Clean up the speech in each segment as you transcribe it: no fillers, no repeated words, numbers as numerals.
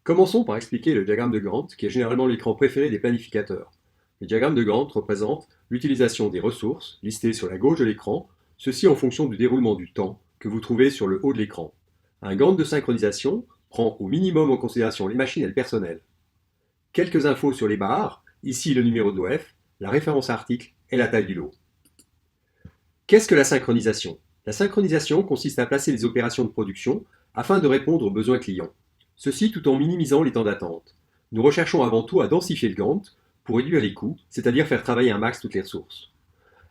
Commençons par expliquer le diagramme de Gantt, qui est généralement l'écran préféré des planificateurs. Le diagramme de Gantt représente l'utilisation des ressources listées sur la gauche de l'écran, ceci en fonction du déroulement du temps que vous trouvez sur le haut de l'écran. Un Gantt de synchronisation prend au minimum en considération les machines et le personnel. Quelques infos sur les barres, ici le numéro de l'OF, la référence à article et la taille du lot. Qu'est-ce que la synchronisation? La synchronisation consiste à placer les opérations de production afin de répondre aux besoins clients. Ceci tout en minimisant les temps d'attente. Nous recherchons avant tout à densifier le Gantt pour réduire les coûts, c'est-à-dire faire travailler un max toutes les ressources.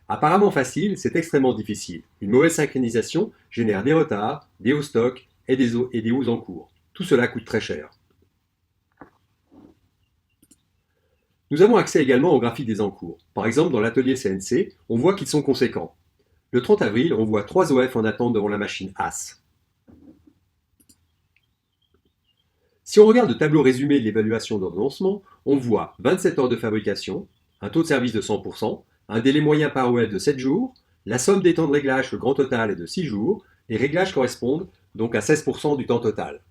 Apparemment facile, c'est extrêmement difficile. Une mauvaise synchronisation génère des retards, des hauts stocks et des hauts en cours. Tout cela coûte très cher. Nous avons accès également au graphique des encours. Par exemple, dans l'atelier CNC, on voit qu'ils sont conséquents. Le 30 avril, on voit 3 OF en attente devant la machine AS. Si on regarde le tableau résumé de l'évaluation d'ordonnancement, on voit 27 heures de fabrication, un taux de service de 100%, un délai moyen par OF de 7 jours, la somme des temps de réglage, le grand total est de 6 jours, les réglages correspondent donc à 16% du temps total.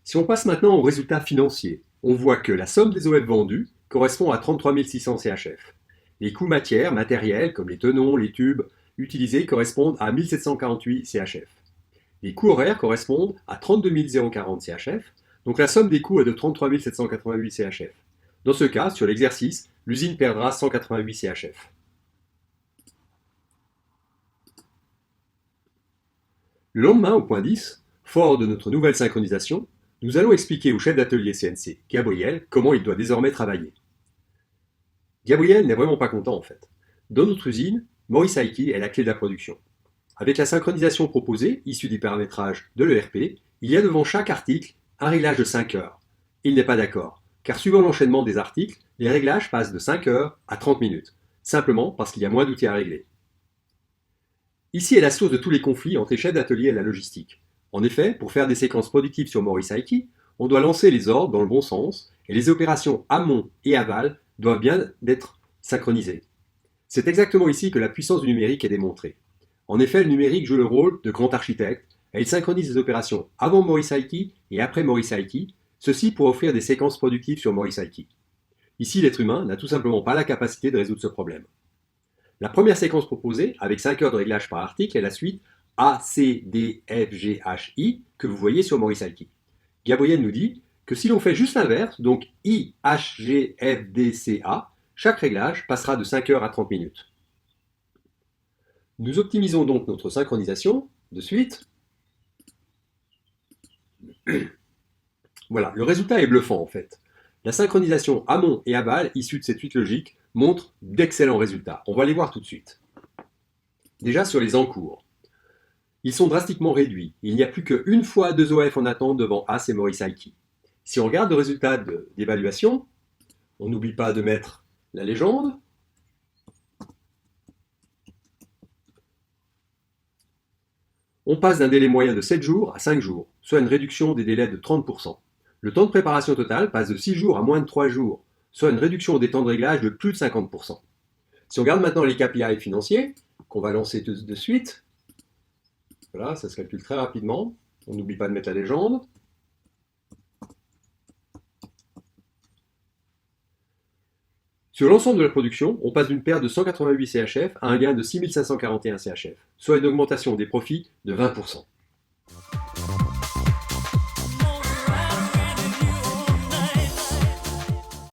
Si on passe maintenant aux résultats financiers, on voit que la somme des OF vendus correspond à 33 600 CHF. Les coûts matières, matériels, comme les tenons, les tubes utilisés correspondent à 1748 CHF. Les coûts horaires correspondent à 32 040 CHF, donc la somme des coûts est de 33 788 CHF. Dans ce cas, sur l'exercice, l'usine perdra 188 CHF. Le lendemain, au point 10, fort de notre nouvelle synchronisation, nous allons expliquer au chef d'atelier CNC, Gabriel, comment il doit désormais travailler. Gabriel n'est vraiment pas content en fait. Dans notre usine, Maurice Aiki est la clé de la production. Avec la synchronisation proposée, issue du paramétrage de l'ERP, il y a devant chaque article un réglage de 5 heures. Il n'est pas d'accord, car suivant l'enchaînement des articles, les réglages passent de 5 heures à 30 minutes, simplement parce qu'il y a moins d'outils à régler. Ici est la source de tous les conflits entre les chefs d'atelier et la logistique. En effet, pour faire des séquences productives sur Maurice Aiki, on doit lancer les ordres dans le bon sens, et les opérations amont et aval doivent bien être synchronisées. C'est exactement ici que la puissance du numérique est démontrée. En effet, le numérique joue le rôle de grand architecte et il synchronise les opérations avant Maurice Aiki et après Maurice Aiki, ceci pour offrir des séquences productives sur Maurice Aiki. Ici, l'être humain n'a tout simplement pas la capacité de résoudre ce problème. La première séquence proposée, avec 5 heures de réglage par article, est la suite A, C, D, F, G, H, I que vous voyez sur Maurice Aiki. Gabriel nous dit que si l'on fait juste l'inverse, donc I, H, G, F, D, C, A, chaque réglage passera de 5 heures à 30 minutes. Nous optimisons donc notre synchronisation de suite. Voilà, le résultat est bluffant en fait. La synchronisation amont et aval issue de cette suite logique montre d'excellents résultats. On va les voir tout de suite. Déjà sur les encours. Ils sont drastiquement réduits. Il n'y a plus qu'une fois 2 OF en attente devant AS et Maurice Aiki. Si on regarde le résultat d'évaluation, on n'oublie pas de mettre la légende. On passe d'un délai moyen de 7 jours à 5 jours, soit une réduction des délais de 30%. Le temps de préparation total passe de 6 jours à moins de 3 jours, soit une réduction des temps de réglage de plus de 50%. Si on regarde maintenant les KPI financiers, qu'on va lancer tout de suite, voilà, ça se calcule très rapidement. On n'oublie pas de mettre la légende. Sur l'ensemble de la production, on passe d'une perte de 188 CHF à un gain de 6541 CHF, soit une augmentation des profits de 20%.